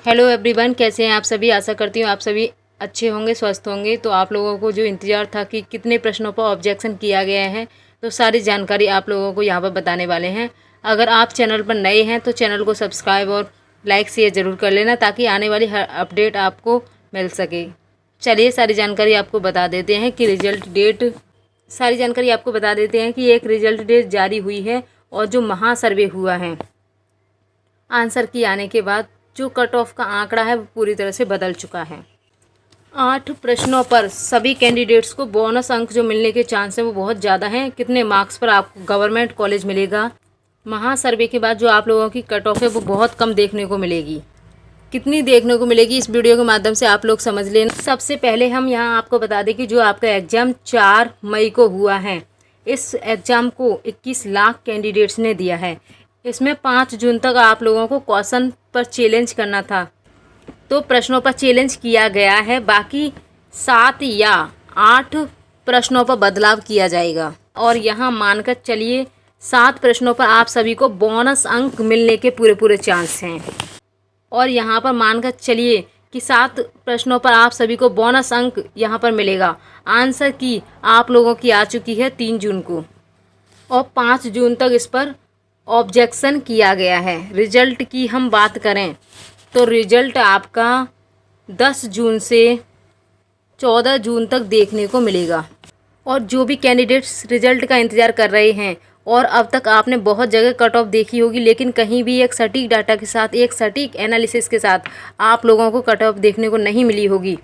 Hello everyone, कैसे हैं आप सभी। आशा करती हूँ आप सभी अच्छे होंगे, स्वस्थ होंगे। तो आप लोगों को जो इंतज़ार था कि कितने प्रश्नों पर ऑब्जेक्शन किया गया है, तो सारी जानकारी आप लोगों को यहाँ पर बताने वाले हैं। अगर आप चैनल पर नए हैं तो चैनल को सब्सक्राइब और लाइक शेयर ज़रूर कर लेना, ताकि आने वाली हर अपडेट आपको मिल सके। चलिए सारी जानकारी आपको बता देते हैं कि एक रिजल्ट डेट जारी हुई है, और जो महासर्वे हुआ है आंसर की आने के बाद जो कट ऑफ का आंकड़ा है वो पूरी तरह से बदल चुका है। 8 प्रश्नों पर सभी कैंडिडेट्स को बोनस अंक जो मिलने के चांस है वो बहुत ज़्यादा हैं। कितने मार्क्स पर आपको गवर्नमेंट कॉलेज मिलेगा, महासर्वे के बाद जो आप लोगों की कट ऑफ है वो बहुत कम देखने को मिलेगी। कितनी देखने को मिलेगी इस वीडियो के माध्यम से आप लोग समझ लेना। सबसे पहले हम यहाँ आपको बता दें कि जो आपका एग्ज़ाम 4 मई को हुआ है, इस एग्ज़ाम को 21 लाख कैंडिडेट्स ने दिया है। इसमें 5 जून तक आप लोगों को क्वेश्चन पर चैलेंज करना था, तो प्रश्नों पर चैलेंज किया गया है। बाकी 7 या 8 प्रश्नों पर बदलाव किया जाएगा, और यहाँ मानकर चलिए 7 प्रश्नों पर आप सभी को बोनस अंक मिलने के पूरे चांस हैं। और यहाँ पर मानकर चलिए कि 7 प्रश्नों पर आप सभी को बोनस अंक यहाँ पर मिलेगा। आंसर की आप लोगों की आ चुकी है 3 जून को, और 5 जून तक इस पर ऑब्जेक्शन किया गया है। रिजल्ट की हम बात करें तो रिजल्ट आपका 10 जून से 14 जून तक देखने को मिलेगा। और जो भी कैंडिडेट्स रिजल्ट का इंतज़ार कर रहे हैं, और अब तक आपने बहुत जगह कट ऑफ देखी होगी, लेकिन कहीं भी एक सटीक डाटा के साथ, एक सटीक एनालिसिस के साथ आप लोगों को कट ऑफ देखने को नहीं मिली होगी।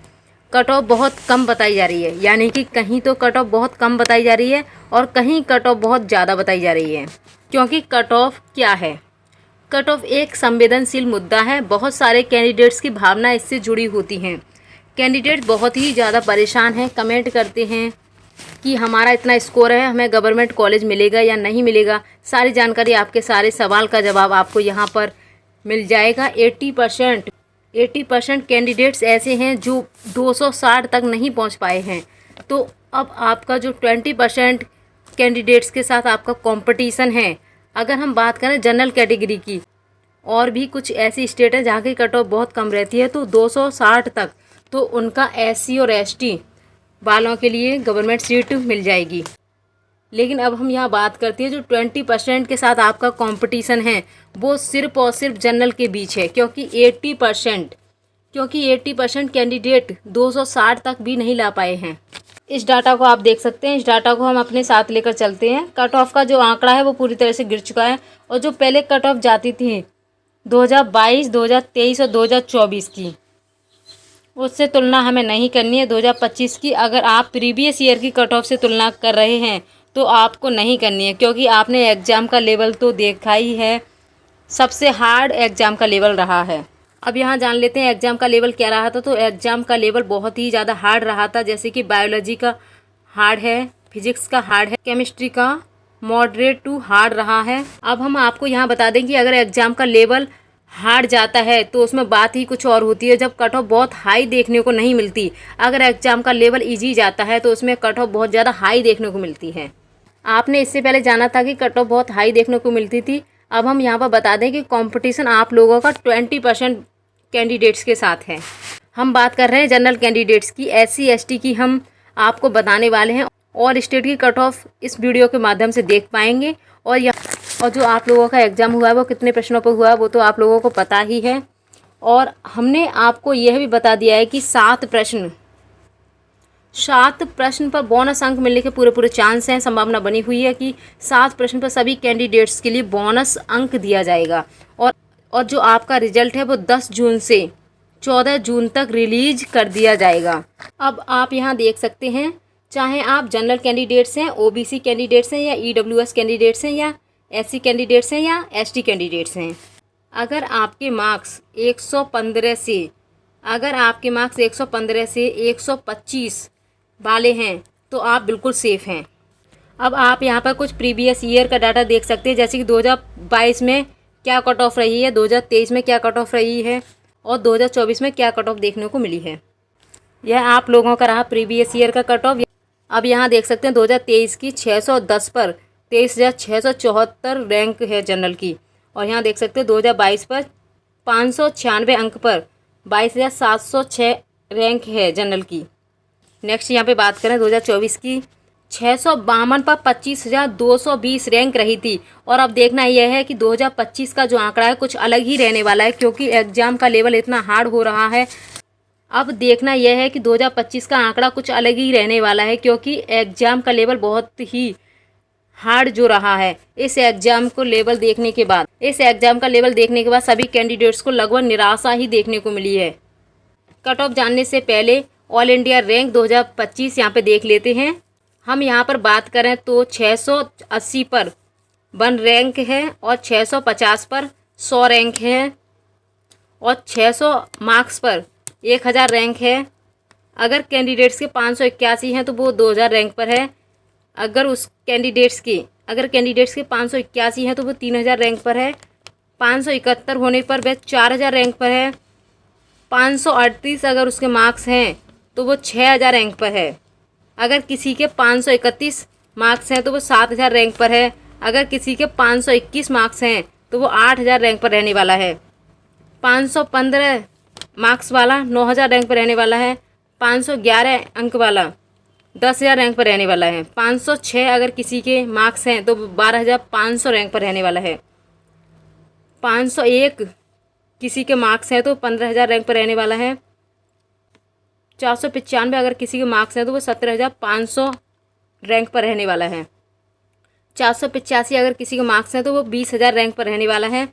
कट ऑफ बहुत कम बताई जा रही है, यानी कि कहीं तो कट ऑफ बहुत कम बताई जा रही है और कहीं कट ऑफ बहुत ज़्यादा बताई जा रही है। क्योंकि कट ऑफ क्या है? कट ऑफ एक संवेदनशील मुद्दा है। बहुत सारे कैंडिडेट्स की भावना इससे जुड़ी होती हैं। कैंडिडेट बहुत ही ज़्यादा परेशान हैं, कमेंट करते हैं कि हमारा इतना स्कोर है, हमें गवर्नमेंट कॉलेज मिलेगा या नहीं मिलेगा। सारी जानकारी, आपके सारे सवाल का जवाब आपको यहाँ पर मिल जाएगा। 80% कैंडिडेट्स ऐसे हैं जो 260 तक नहीं पहुँच पाए हैं। तो अब आपका जो 20% कैंडिडेट्स के साथ आपका कंपटीशन है। अगर हम बात करें जनरल कैटेगरी की, और भी कुछ ऐसी स्टेट है जहाँ की कट ऑफ बहुत कम रहती है, तो 260 तक तो उनका SC और ST वालों के लिए गवर्नमेंट सीट मिल जाएगी। लेकिन अब हम यहाँ बात करते हैं जो 20% के साथ आपका कंपटीशन है, वो सिर्फ और सिर्फ जनरल के बीच है। क्योंकि 80% कैंडिडेट 260 तक भी नहीं ला पाए हैं। इस डाटा को आप देख सकते हैं। इस डाटा को हम अपने साथ लेकर चलते हैं। कट ऑफ का जो आंकड़ा है वो पूरी तरह से गिर चुका है, और जो पहले कट ऑफ जाती थी 2022, 2023 और 2024 की, उससे तुलना हमें नहीं करनी है 2025 की। अगर आप प्रीवियस ईयर की कट ऑफ से तुलना कर रहे हैं तो आपको नहीं करनी है, क्योंकि आपने एग्ज़ाम का लेवल तो देखा ही है। सबसे हार्ड एग्ज़ाम का लेवल रहा है। अब यहाँ जान लेते हैं एग्ज़ाम का लेवल क्या रहा था। तो एग्ज़ाम का लेवल बहुत ही ज़्यादा हार्ड रहा था। जैसे कि बायोलॉजी का हार्ड है, फिजिक्स का हार्ड है, केमिस्ट्री का मॉडरेट टू हार्ड रहा है। अब हम आपको यहाँ बता दें कि अगर एग्ज़ाम का लेवल हार्ड जाता है तो उसमें बात ही कुछ और होती है, जब कट ऑफ बहुत हाई देखने को नहीं मिलती। अगर एग्ज़ाम का लेवल ईजी जाता है तो उसमें कट ऑफ बहुत ज़्यादा हाई देखने को मिलती है। आपने इससे पहले जाना था कि कट ऑफ बहुत हाई देखने को मिलती थी। अब हम यहाँ पर बता दें कि कंपटीशन आप लोगों का 20% कैंडिडेट्स के साथ है। हम बात कर रहे हैं जनरल कैंडिडेट्स की। SC ST की हम आपको बताने वाले हैं, और स्टेट की कट ऑफ इस वीडियो के माध्यम से देख पाएंगे। और जो आप लोगों का एग्ज़ाम हुआ है वो कितने प्रश्नों पर हुआ है वो तो आप लोगों को पता ही है। और हमने आपको यह भी बता दिया है कि 7 प्रश्न पर बोनस अंक मिलने के पूरे चांस हैं। संभावना बनी हुई है कि 7 प्रश्न पर सभी कैंडिडेट्स के लिए बोनस अंक दिया जाएगा। और जो आपका रिजल्ट है वो 10 जून से 14 जून तक रिलीज कर दिया जाएगा। अब आप यहाँ देख सकते हैं, चाहे आप जनरल कैंडिडेट्स हैं, OBC कैंडिडेट्स हैं, या EWS कैंडिडेट्स हैं, या SC कैंडिडेट्स हैं, या ST कैंडिडेट्स हैं, अगर आपके मार्क्स 115 से 125 वाले हैं तो आप बिल्कुल सेफ़ हैं। अब आप यहाँ पर कुछ प्रीवियस ईयर का डाटा देख सकते हैं, जैसे कि 2022 में क्या कट ऑफ रही है, 2023 में क्या कट ऑफ रही है, और 2024 में क्या कट ऑफ देखने को मिली है। यह आप लोगों का रहा प्रीवियस ईयर का कट ऑफ। अब यहाँ देख सकते हैं 2023 की 610 पर 23,674 रैंक है जनरल की, और यहाँ देख सकते हैं 2022 पर 596 अंक पर 22,706 रैंक है जनरल की। नेक्स्ट यहाँ पे बात करें 2024 की, 652 पर 25,220 रैंक रही थी। और अब देखना यह है कि 2025 का जो आंकड़ा है कुछ अलग ही रहने वाला है, क्योंकि एग्ज़ाम का लेवल इतना हार्ड हो रहा है। अब देखना यह है कि 2025 का आंकड़ा कुछ अलग ही रहने वाला है, क्योंकि एग्ज़ाम का लेवल बहुत ही हार्ड जो रहा है। इस एग्ज़ाम का लेवल देखने के बाद सभी कैंडिडेट्स को लगभग निराशा ही देखने को मिली है। कट ऑफ जानने से पहले ऑल इंडिया रैंक 2025 यहाँ पे देख लेते हैं। हम यहाँ पर बात करें तो 680 पर 1 रैंक है और 650 पर 100 रैंक है और 600 मार्क्स पर 1000 रैंक है। अगर कैंडिडेट्स के 581 हैं तो वो 2000 रैंक पर है। अगर कैंडिडेट्स के 581 हैं तो वो 3000 रैंक पर है। 571 होने पर वह 4000 रैंक पर है। 538 अगर उसके मार्क्स हैं तो वो 6000 रैंक पर है। अगर किसी के 531 मार्क्स हैं तो वो 7000 रैंक पर है। अगर किसी के 521 मार्क्स हैं तो वो 8000 रैंक पर रहने वाला है। 515 मार्क्स वाला 9000 रैंक पर रहने वाला है। 511 अंक वाला 10,000 रैंक पर रहने वाला है। 506 अगर किसी के मार्क्स हैं तो 12,500 रैंक पर रहने वाला है। 501 किसी के मार्क्स हैं तो 15,000 रैंक पर रहने वाला है। 495 अगर किसी के मार्क्स हैं तो वो 17,500 रैंक पर रहने वाला है। 485 अगर किसी के मार्क्स हैं तो वो 20,000 रैंक पर रहने वाला है।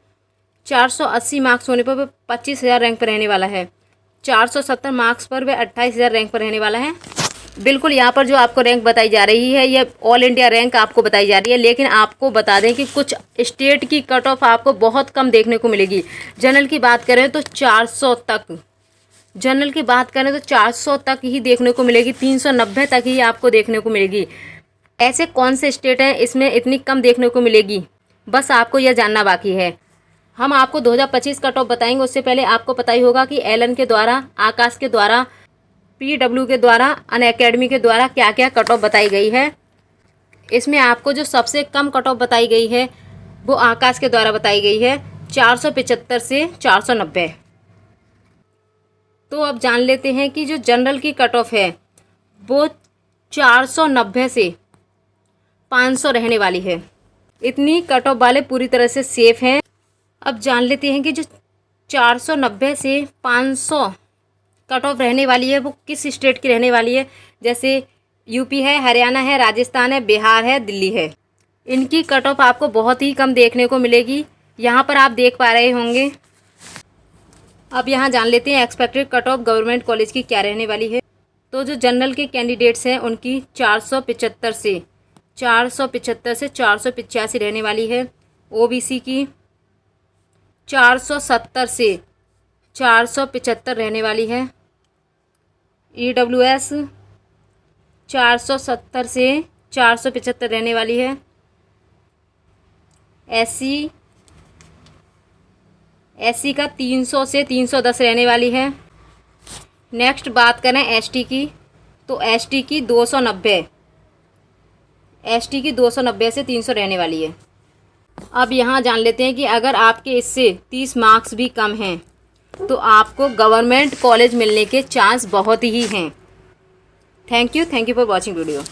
480 मार्क्स होने पर वह 25,000 रैंक पर रहने वाला है। 470 मार्क्स पर वह 28,000 रैंक पर रहने वाला है। बिल्कुल यहाँ पर जो आपको रैंक बताई जा रही है ये ऑल इंडिया रैंक आपको बताई जा रही है, लेकिन आपको बता दें कि कुछ स्टेट की कट ऑफ आपको बहुत कम देखने को मिलेगी। जनरल की बात करें तो 400 तक ही देखने को मिलेगी। 390 तक ही आपको देखने को मिलेगी। ऐसे कौन से स्टेट हैं इसमें इतनी कम देखने को मिलेगी, बस आपको यह जानना बाकी है। हम आपको 2025 कट ऑफ बताएंगे, उससे पहले आपको पता ही होगा कि एलन के द्वारा, आकाश के द्वारा, PW के द्वारा, अनअकैडमी के द्वारा क्या क्या कट ऑफ बताई गई है। इसमें आपको जो सबसे कम कट ऑफ बताई गई है वो आकाश के द्वारा बताई गई है, 475 से 490। तो अब जान लेते हैं कि जो जनरल की कट ऑफ है वो 490 से 500 रहने वाली है। इतनी कट ऑफ वाले पूरी तरह से सेफ हैं। अब जान लेते हैं कि जो 490 से 500 कट ऑफ रहने वाली है वो किस स्टेट की रहने वाली है। जैसे यूपी है, हरियाणा है, राजस्थान है, बिहार है, दिल्ली है। इनकी कट ऑफ आपको बहुत ही कम देखने को मिलेगी। यहाँ पर आप देख पा रहे होंगे। अब यहाँ जान लेते हैं expected cut off government college की क्या रहने वाली है। तो जो जनरल के कैंडिडेट्स हैं उनकी 475 से 485 रहने वाली है। OBC की 470 से 475 रहने वाली है। EWS 470 से 475 रहने वाली है। SC का 300 से 310 रहने वाली है। नेक्स्ट बात करें ST की, तो ST की 290 से 300 रहने वाली है। अब यहाँ जान लेते हैं कि अगर आपके इससे 30 मार्क्स भी कम हैं तो आपको गवर्नमेंट कॉलेज मिलने के चांस बहुत ही हैं। Thank you for watching video.